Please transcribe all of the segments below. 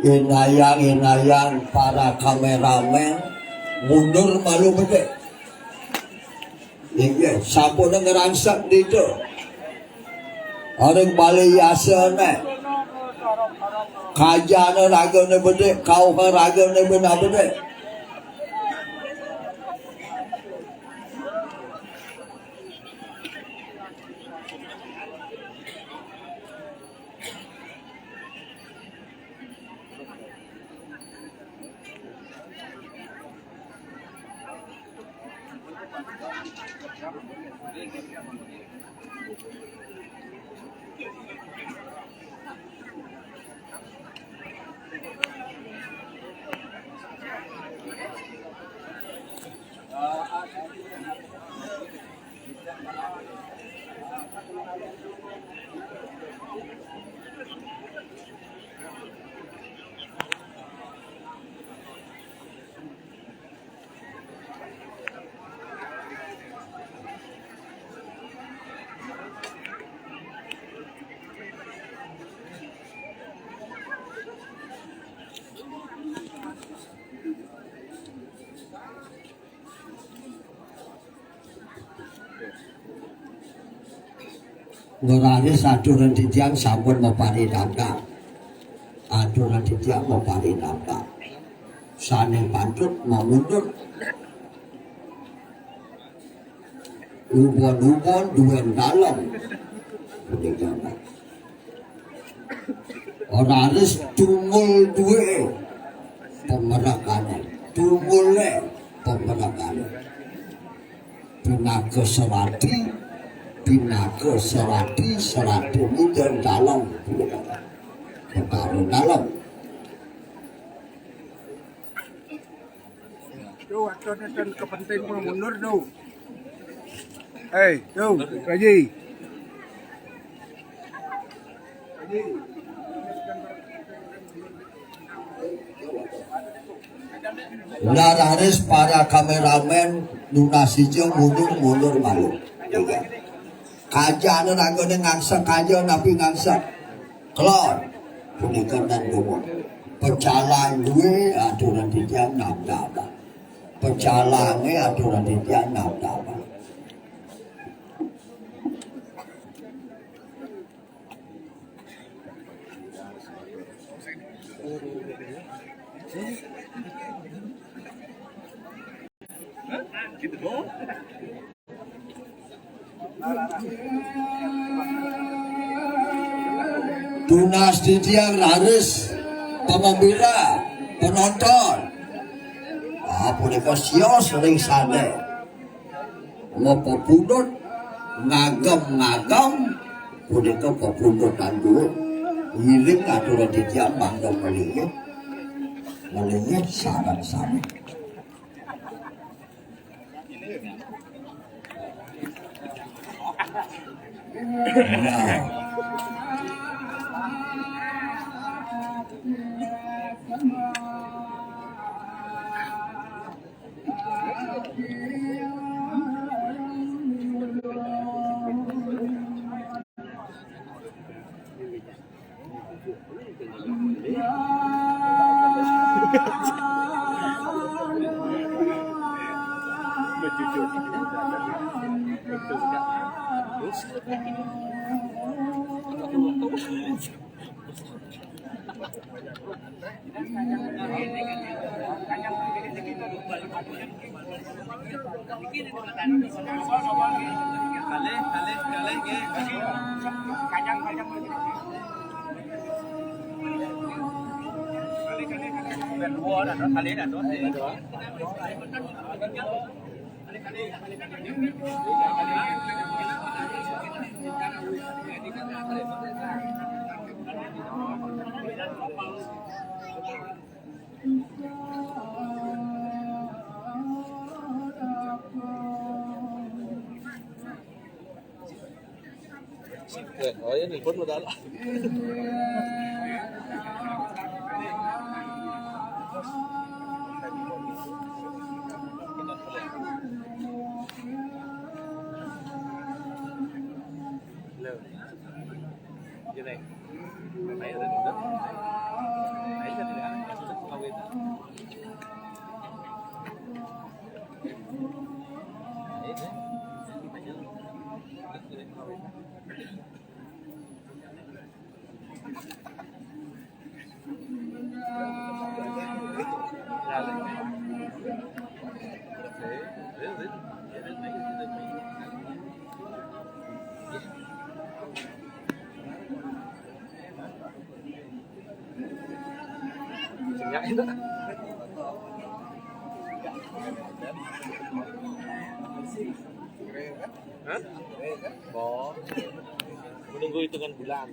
inayang para kameramen mundur malu bede. Iya, sampun ngerangsak dito. Orang balik yasane. Kajana ragane bede, kau ragane benar bede. Ngorane saduran ditiang sampun maparinangka. Aduran ditiang maparinangka. Sane pantut mau mundur. Ubon-ubon duen dalam. Ora harus tungul duwe pemerakane. Tungule pemerakane. Tenaga serati Binaga serati mudeng dalam kekaruan dalam. Tuh, dan kepenting mundur tuh. Tuh, Raji. Laris para kameramen lunasijo mundur malu. Kaja nangone ngangsak kaja napi ngangsak kelon punika dan dumo pecalang duwe aturan ditiang nabdaba pecalange aturan ditiang nabdaba tunas ditiang harus pembela penonton punika sios ring sane mau pepundut ngagem punika pepundut tandur hiling aturan ditiang bangga melingit saran-saran. Oh ya, nelfon mo dala. Như này, máy ở đây cũng rất, máy rất Hah? Oh. Menunggu hitungan bulan.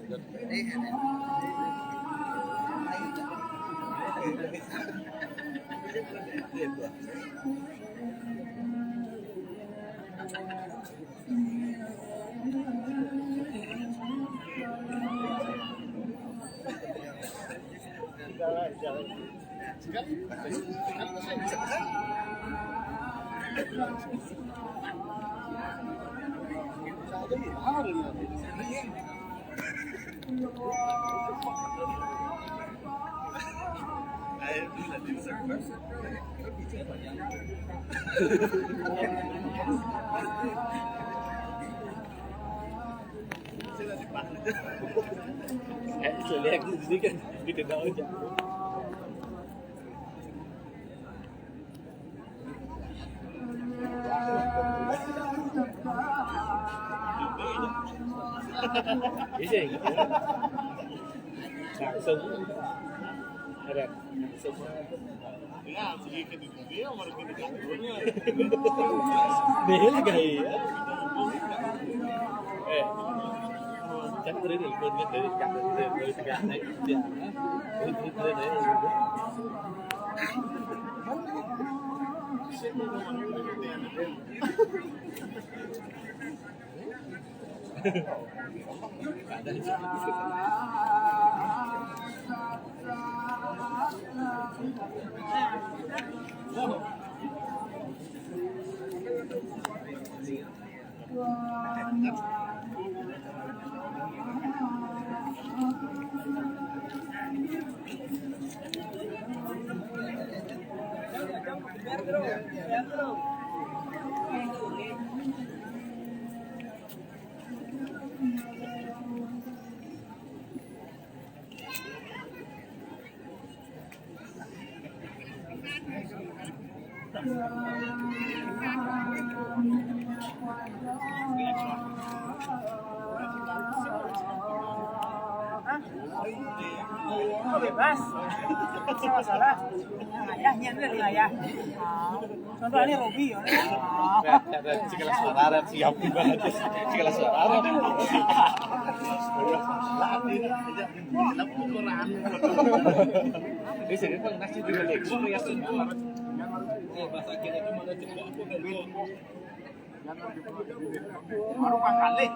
Sự lihat di kan di kedai aja. Bisa gitu. Langsung ada semua. Ya, sedikit itu dia baru kita dulunya. Deh gaya. Chắc tới đấy con biết đấy chặt đấy cả đấy tiền đấy đấy Bebas, salah. Ya, nyanyi lah ya. Contohnya Robi ya. Segala suara siap banget. Segala suara. Ini sih kan nasi juga leksu ya semua. Bahasa kita itu mana coba aku kan. Baru kali.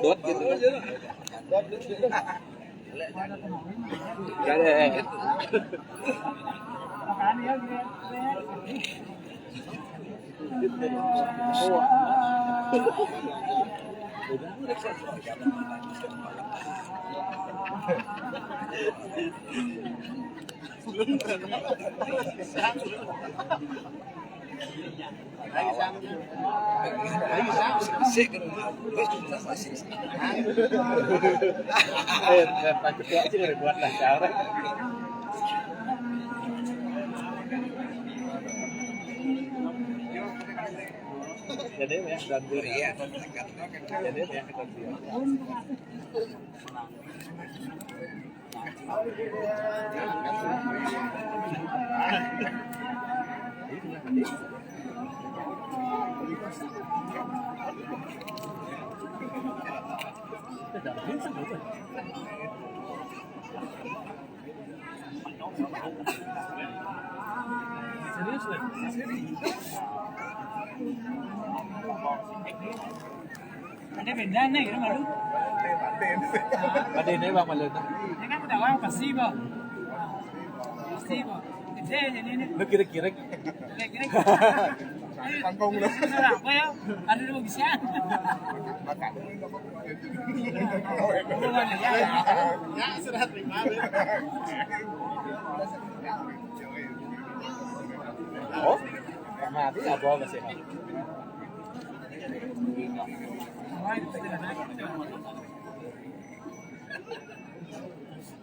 Đốt gitu aja. Gak ada. Pak Ketua aja udah buat lah cara. Jadi ya dan ya. Jadi ya kita Serius lah. Ada benda nih gitu malu. Ada ini bang malu tuh. Ini kan udah orang pasti bang. Pasti bang. Gede jadi ini. Lu kira-kira Kira-kira. Kangkong lu. Apa ya? Ada dua bisa. Ya sudah terima. oh, mati apa nggak sih?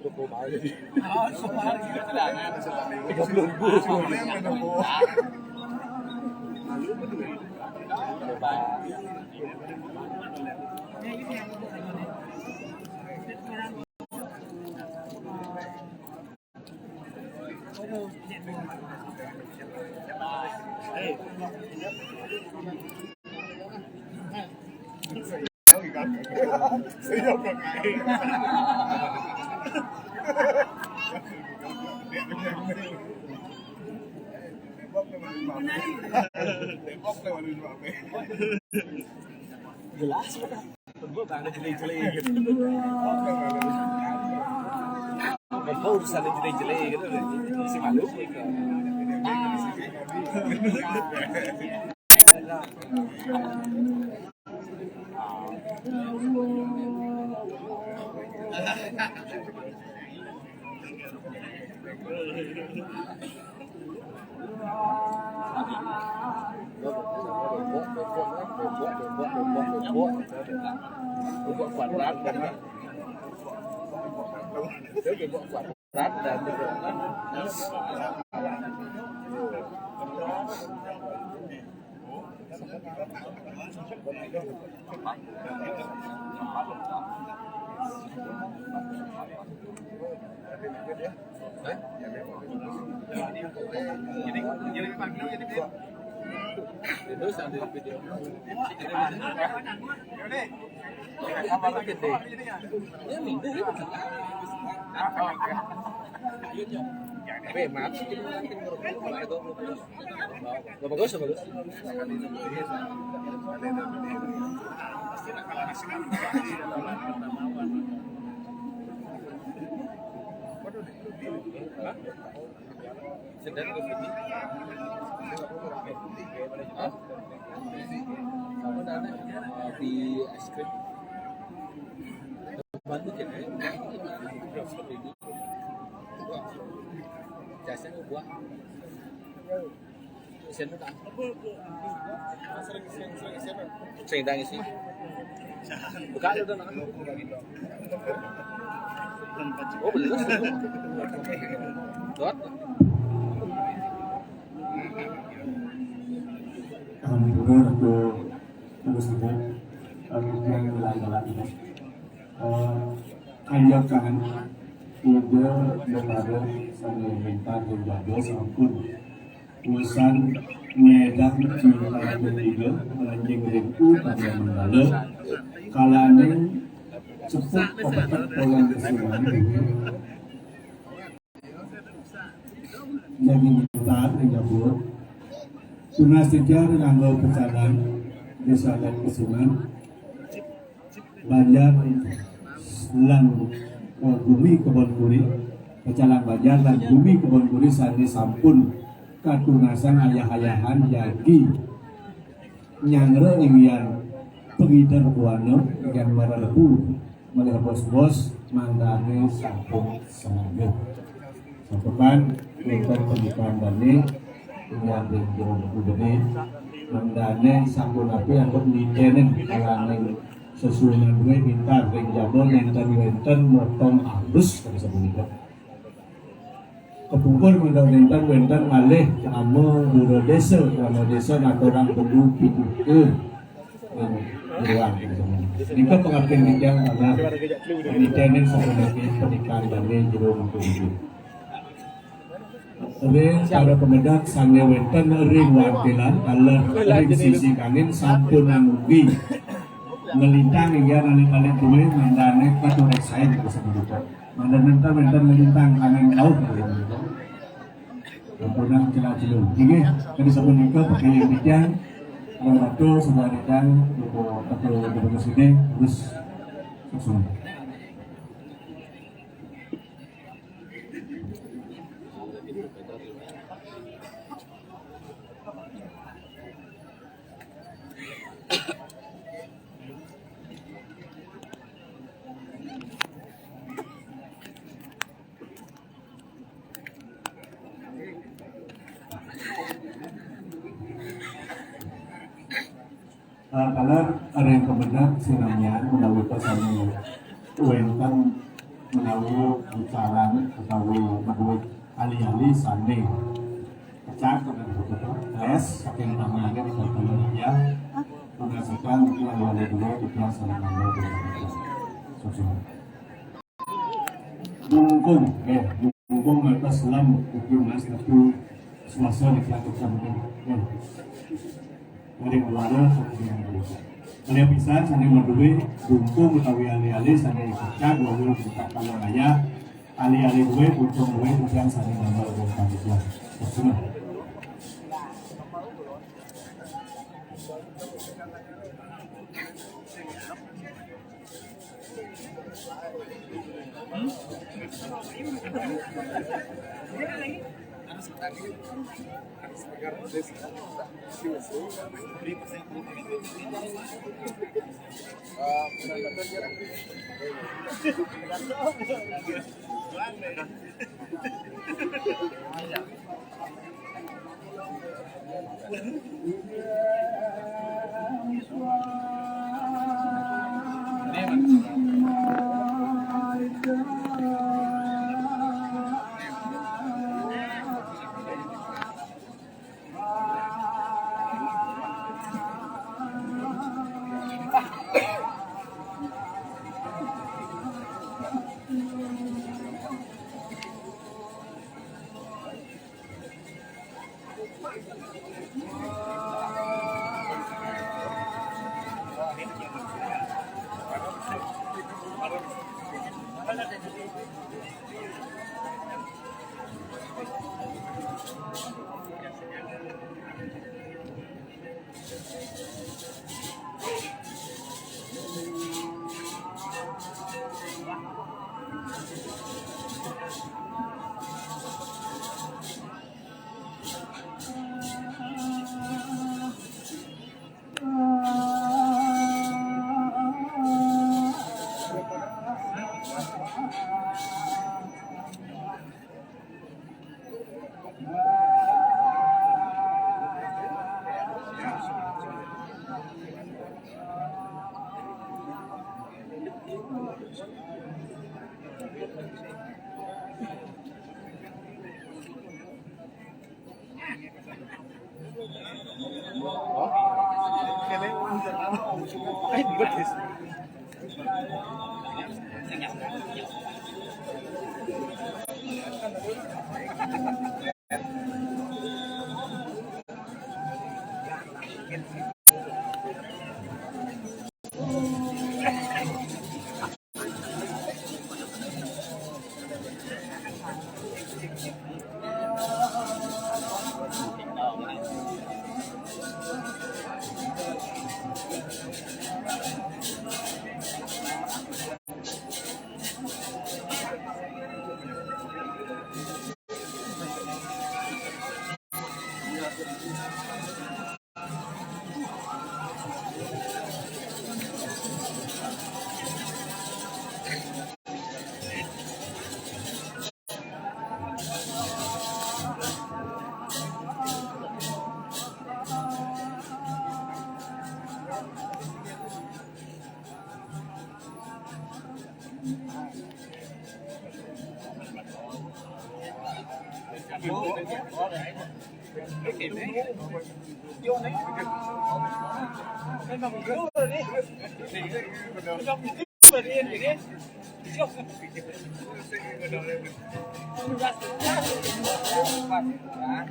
Cukup aja. Oh, soal gitu lah. 30.000. Coba. Jelas betul. Gue bangga jelek-jelek gitu. Betul urusan jelek-jelek gitu. Si malu. Buat kuadrat dan buat kuadrat dan itu sambil video. Apa lagi deh? Ya minggu ini. Maaf. Bagus, bagus. Sedang ke sini. Sama dana di es krim. Bantu jadi seperti ini. Jasanya buah. Isiannya tak. Sering tanya sih. Buka lu dah nak. Oh belum. Dot. Alhamdulillah aku terus juga yang jalan-jalan ini. Ajakan ide kepada sambil minta berjaga sampun urusan medang cinta bertiga melanjeng ribu pada menggala kalane cepet obat orang kesulitan jadi minta terjabut tunas tiga dengan bau pecahan desa dan kesulitan banyak lan bumi kebon kuri pecalang bajar dan bumi kebon kuri sani sampun katunasan ayah-ayahan jadi nyangre ingin pengidar buano yang merelebu melih bos-bos mandane sampun semangat sampun untuk pernikahan dani yang dikirim budene mandane sampun api untuk ditenen kalangan sesuai gue minta ring jabon enten motong halus kalau sebelumnya kepungkur mendorongkan wenten malih kamu buru desa kalau desa orang perlu pikir yang ruang jika pengabdian kita adalah penelitian sebagai pernikahan dan jeruk itu ring pada pemedak sange wenten ring wakilan kalau ring sisi kanin sampun amugi melintang hingga nalik-nalik duit mendanek patu saya juga sebut itu. Mendan melintang kanan jauh gitu. Kemudian celah-celuh. Ini kali sebelum itu pakai bijan, waktu sebuah bijan atau di sini terus langsung. Kalau ada yang kebenar sinamnya menawi pesannya uentan menawi bicara atau menawi alih-alih sandi kecak dengan betul tes saking namanya di kota ya berdasarkan mungkin ada dua kita saling mengambil dengan sosial dukung dukung atas selam hukum mas tapi suasana dilakukan dari keluarga yang berusaha. Kalian bisa sandi berdua, dukung utawi alih-alih sandi kecak, lalu kita kalau raya, alih-alih dua, dukung dua, kemudian sandi nomor dua panitia. Terima.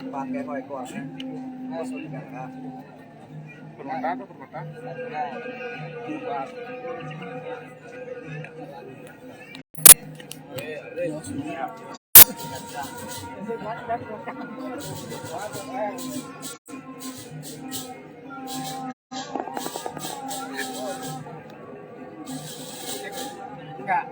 Pakai koi kuah, mau sudah Permata atau permata? Enggak.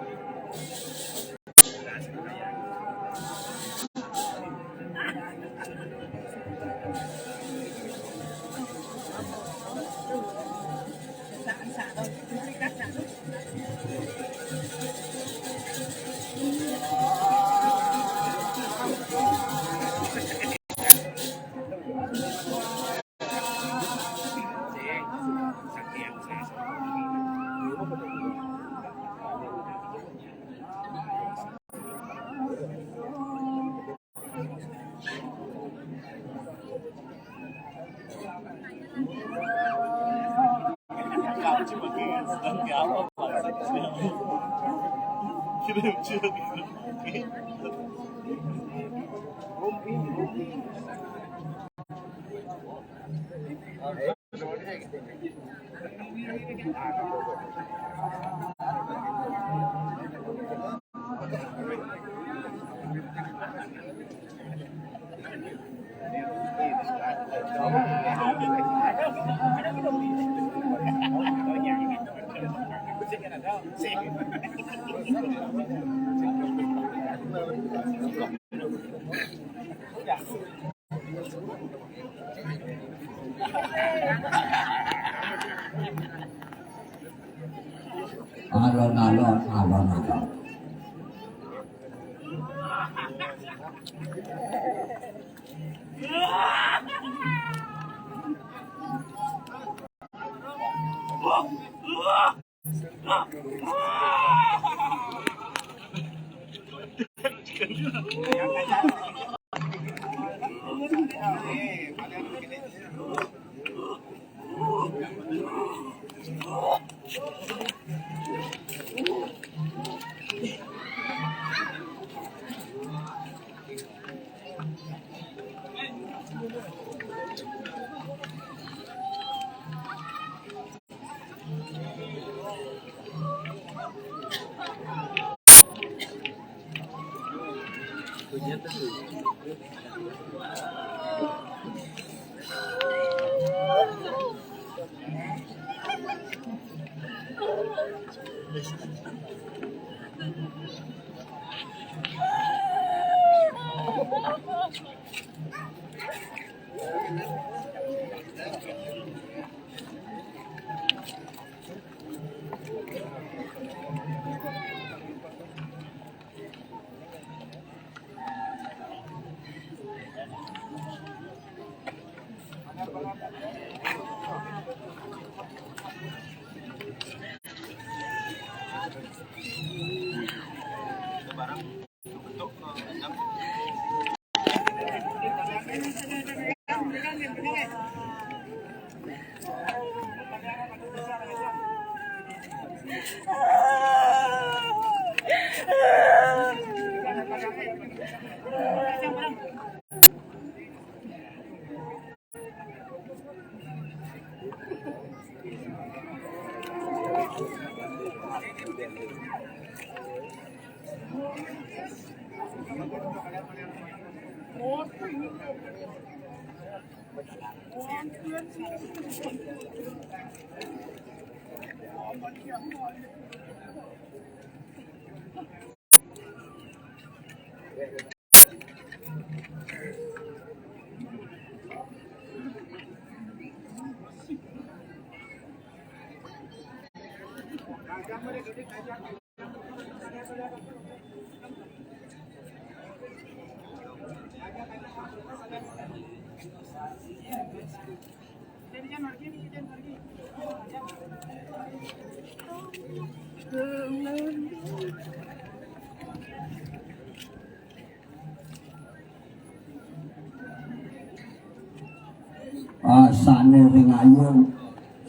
Alon-alon.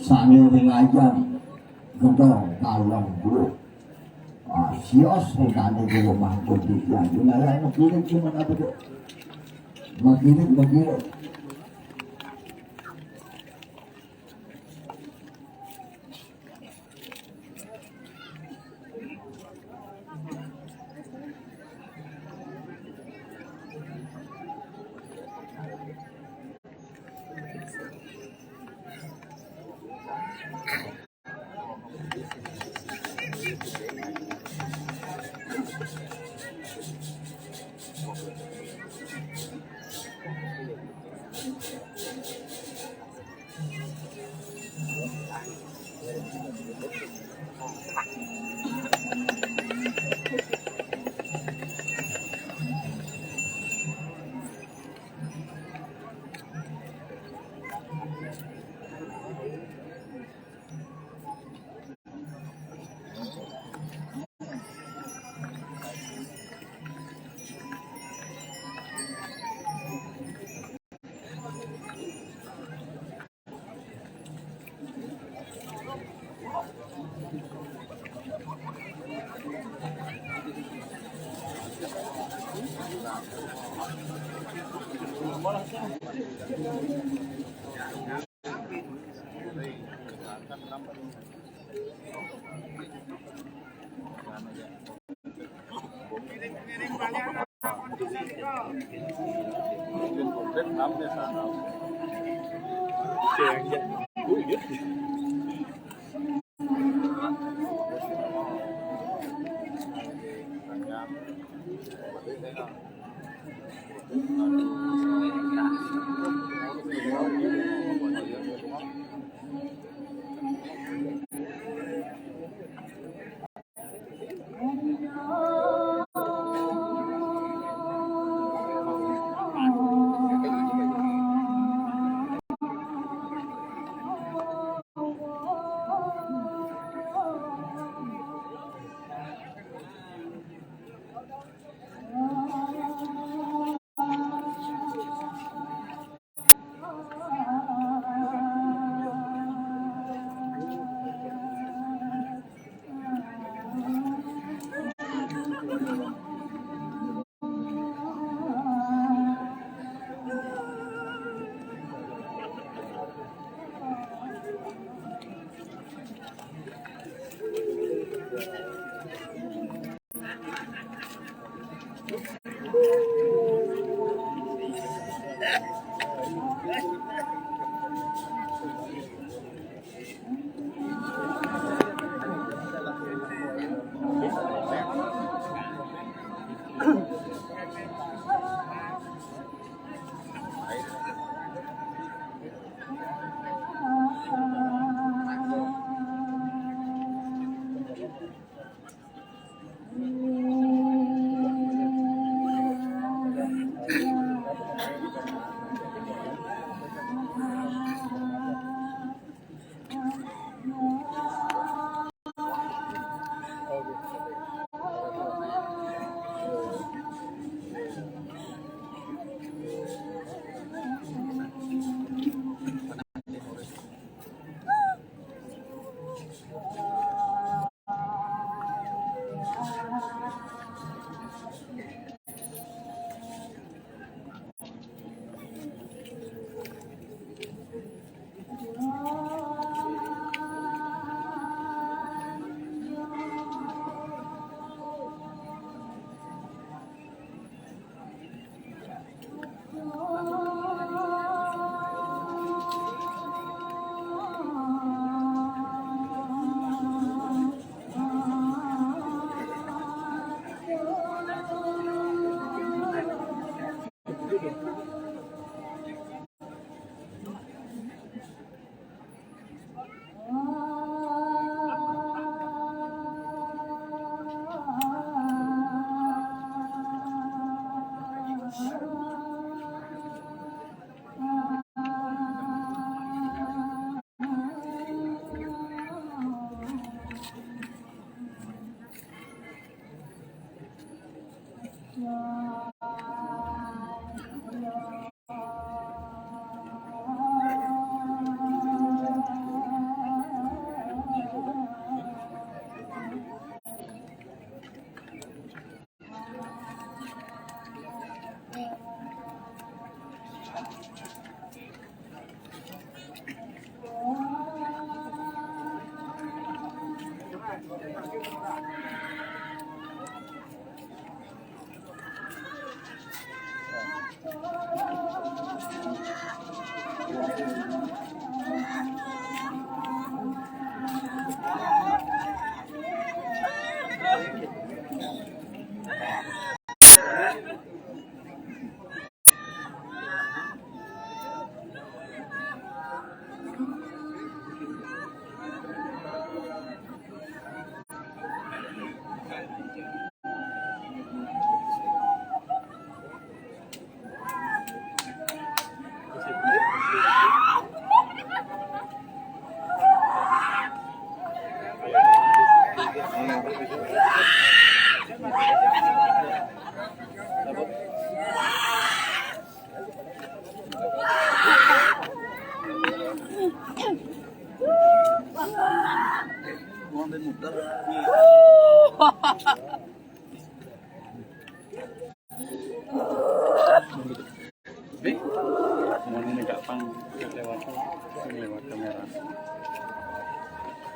Sane ring ayam gedong kalong dulu sios ring ane di rumah putih yang wilayah makirin cuma apa tuh makirin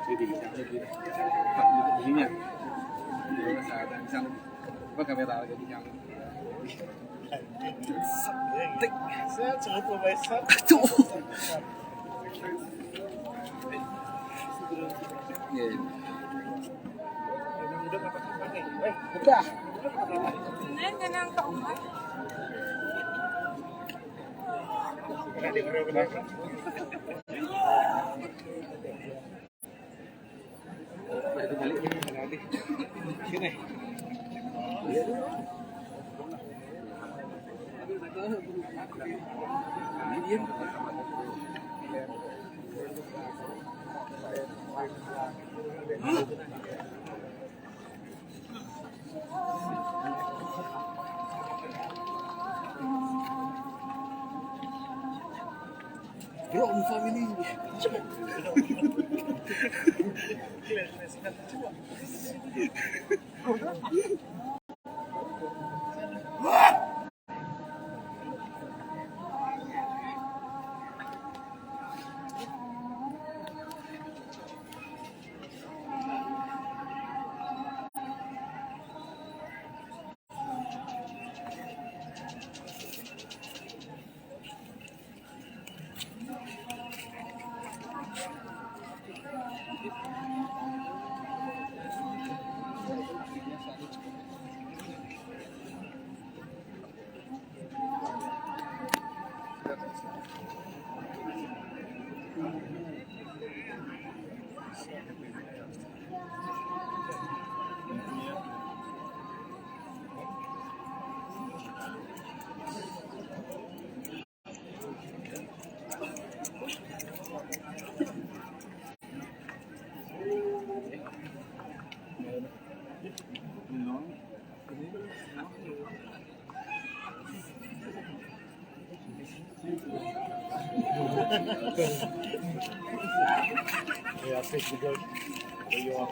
Jadi begini ya. Saya dan sang apa kamera jadi yang saya coba besar. Udah. Neng kenang tak umah. Sini. Bro, family. Ya, asik juga. Ayo.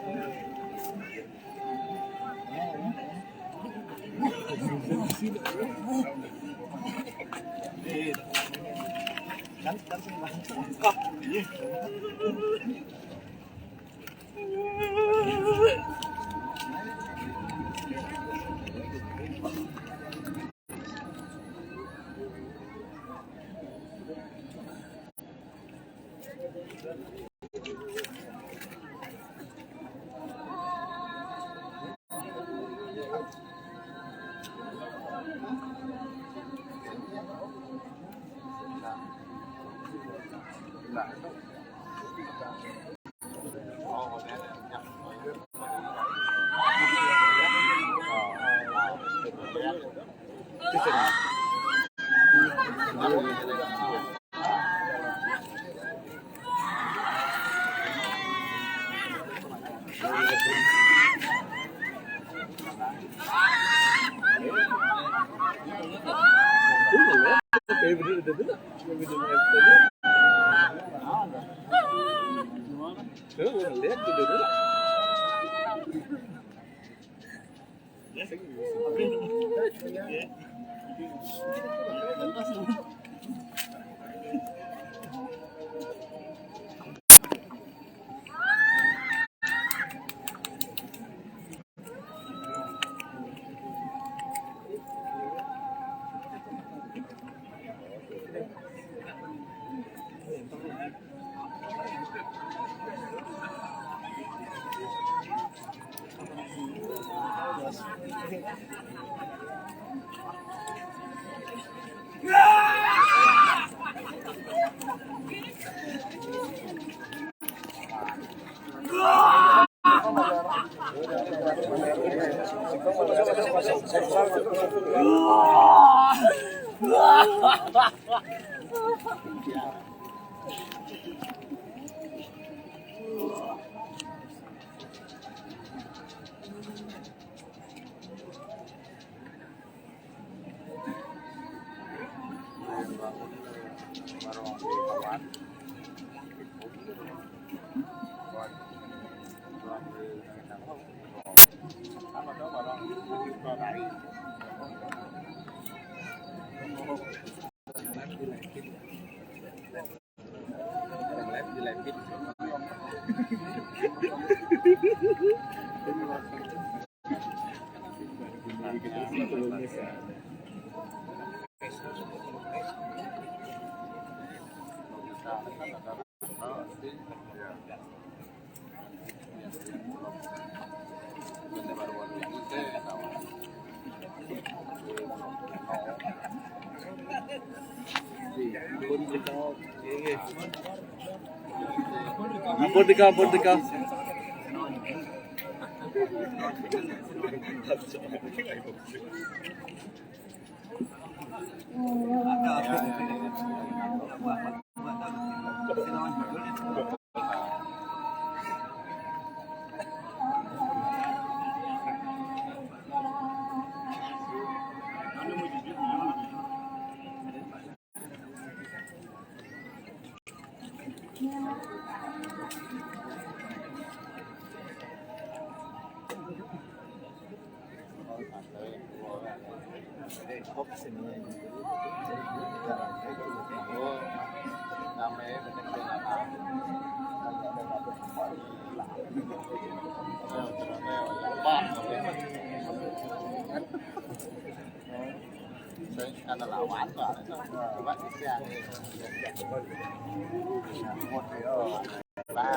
Politika. Karena lawan kok. Cuma bisa. Một ba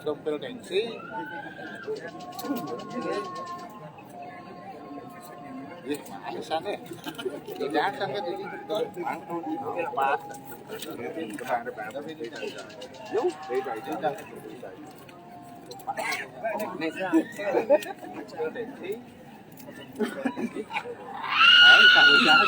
Dompel gengsi. Ih, masa nih? Tidak kan kan ini pas. Tapi yuk, beda aja. Ayo, tahu jahat.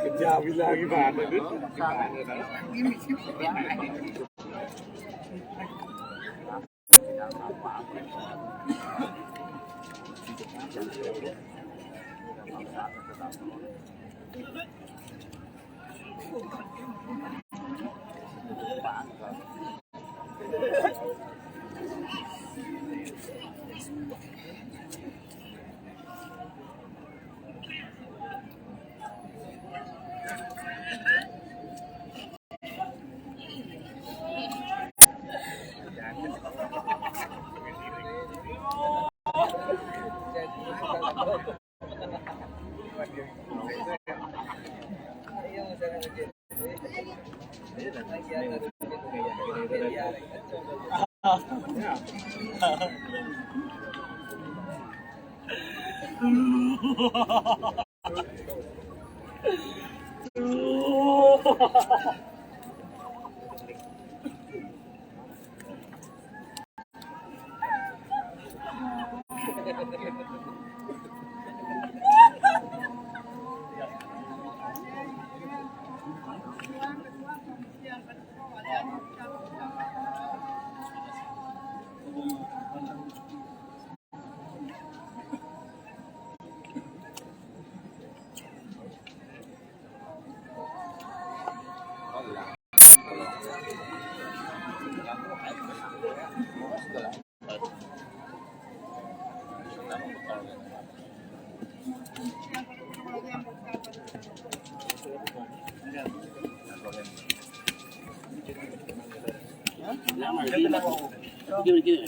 Kejam lagi mana tu?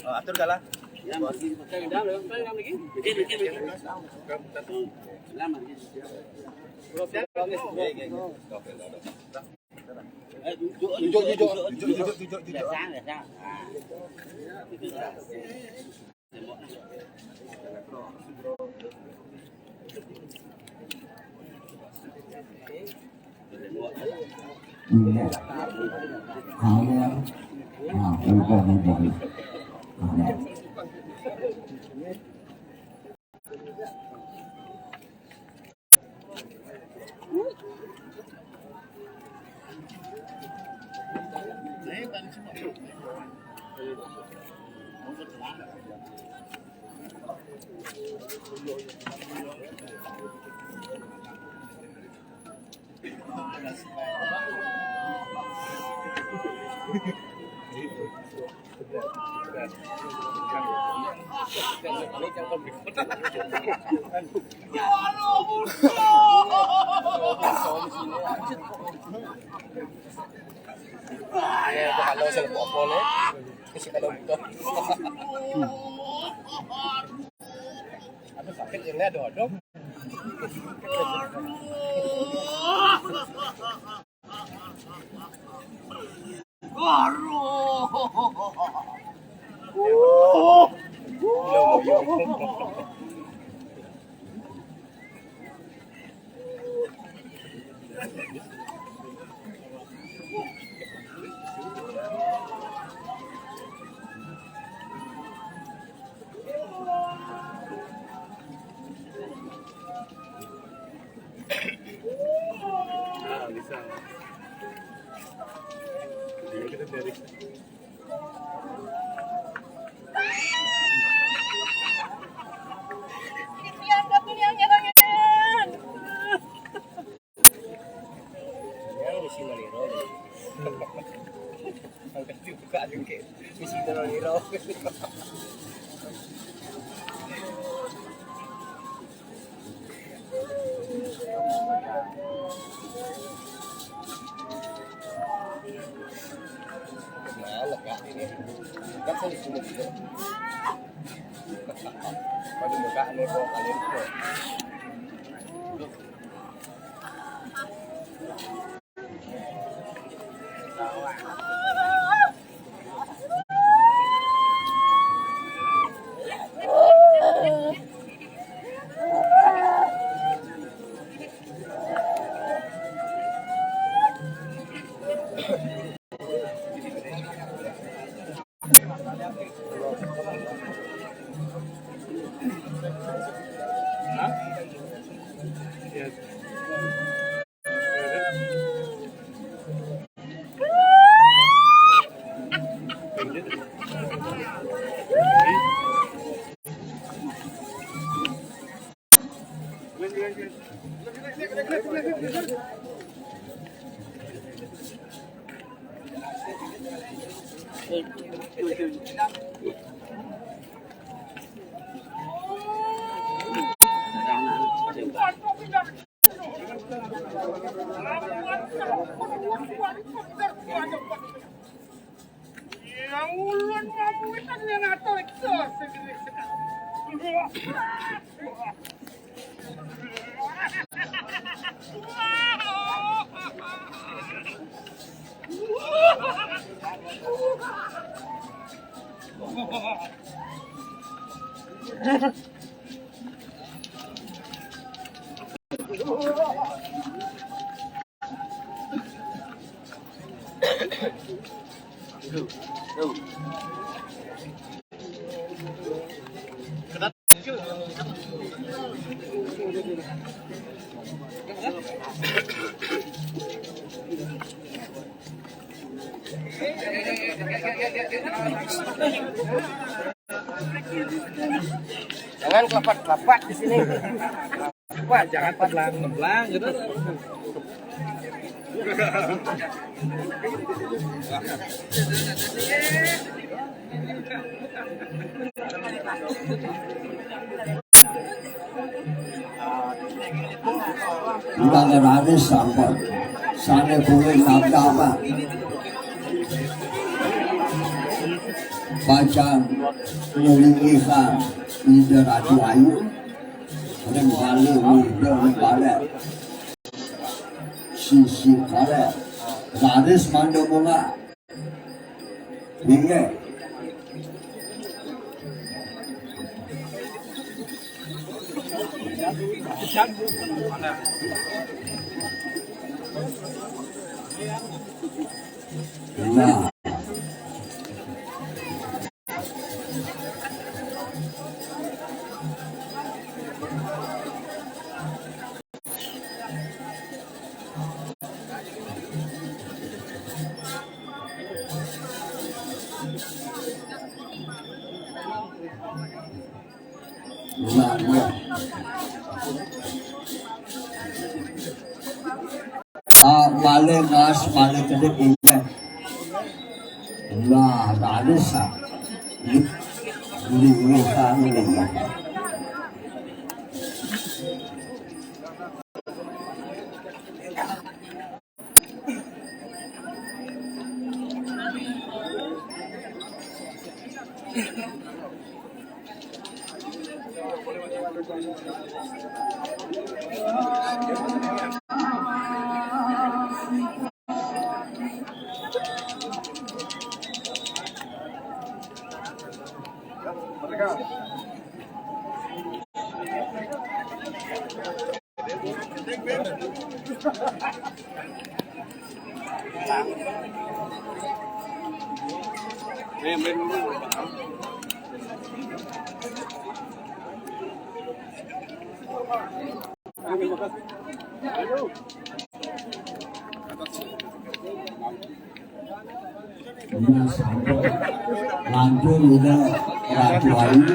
Atur kalah. Ini kalian bukan baik kalian. Kalau saya lepas boleh, kasi kalau ito. Ano sakit yung ledo-do? Bisa. Dia kita dari misi Noliro. Ang kasi buka yung misi Noliro. Lega ini. Kan saya di sini juga. Pada buka nih bawa kalian itu. Yang ulun ngamuitan yang atau eksos. Jangan kelapat-kelapat di sini. Wah, jangan teblang-teblang gitu. Ilang rane sampai sana boleh nabdama baca menyingkirkan ide ratu ayu dan balik muda balik sisi kare garis mando bunga ini Nah, Male mas, male kedip ibe. Nah, ada sah. Ini kami lagi. Lanjut udah ratu ayu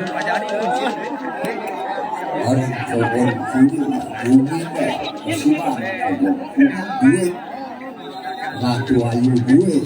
orang kebun bumi siapa duit ratu ayu duit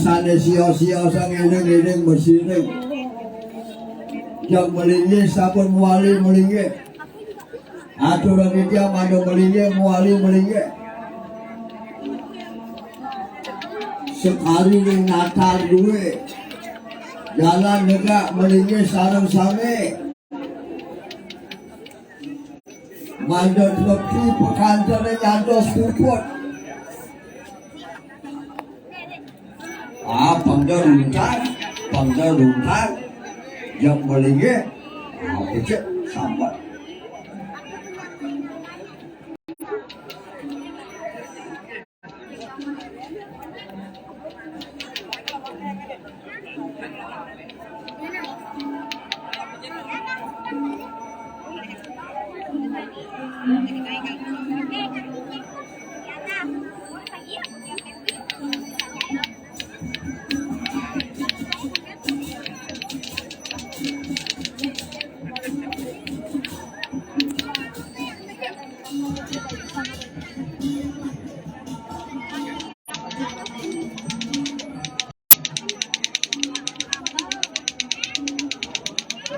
sana siau-siau sang edeng bersiring yang melingye sabun muali melingye aturan dia madu melingye muali melingye sekali ni Natal duwe jalan negak melingye sarang same mandot lepi pekantor nyantos kuput Phần giờ đủ tháng dòng mà linh ghé cái chết sao vậy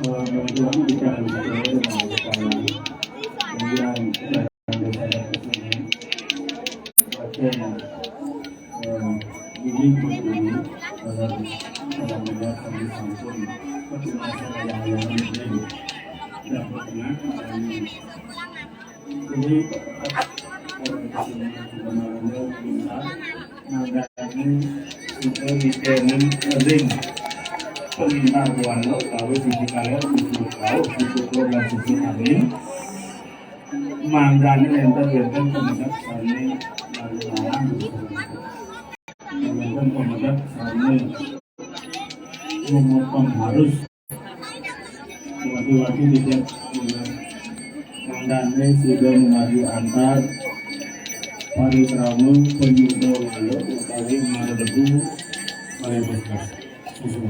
Kemudian kita berbicara dengan kemudian ini dalam melihat kami sampun ini pengetahuan kalau sisi kalian sisi tahu sisi program sisi kami manggane enten pemedak kami malam enten pemedak kami memotong harus waktu-waktu tidak manggane sudah mengadu antar parikrama penyudah lalu utawi maredebu besar susu.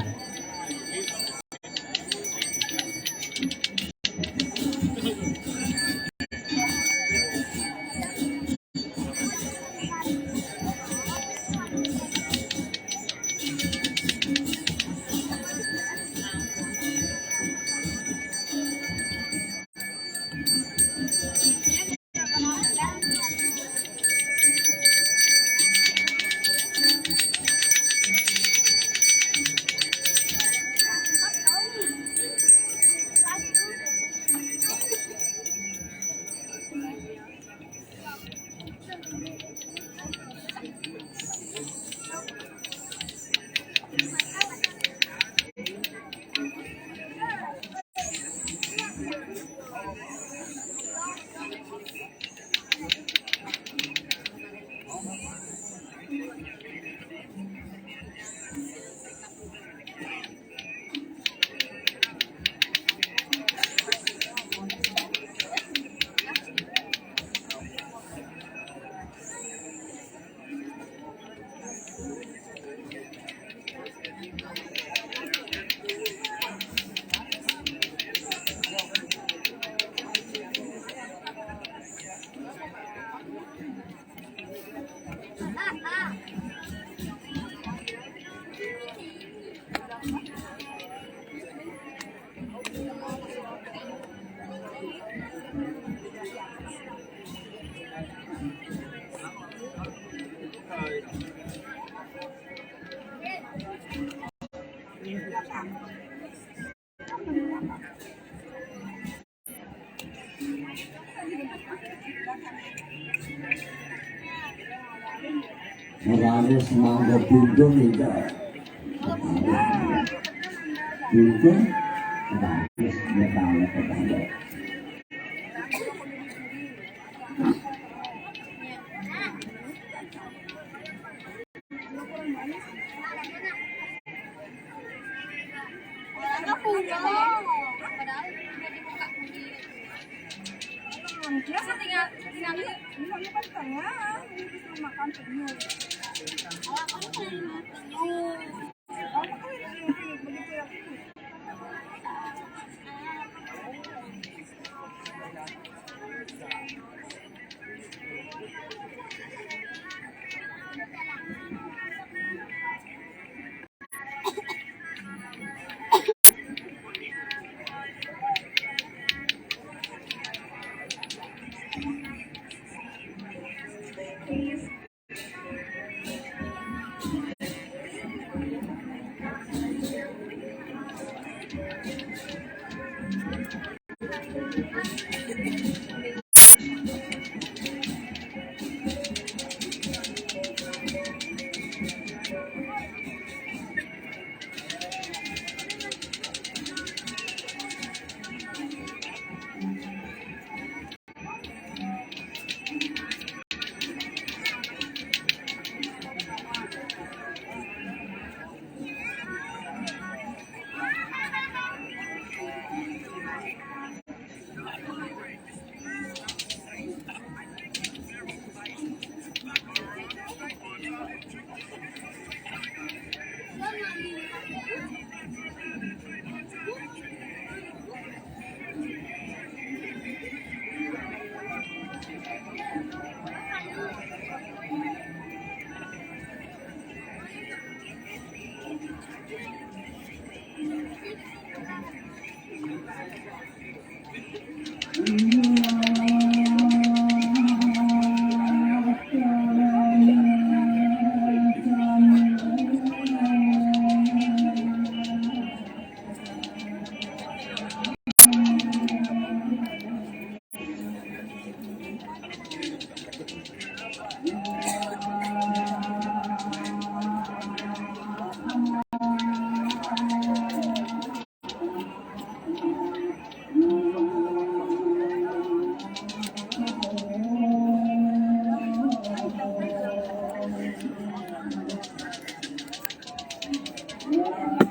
Harus mangga pinjol tidak pinjol harus metal petanda Thank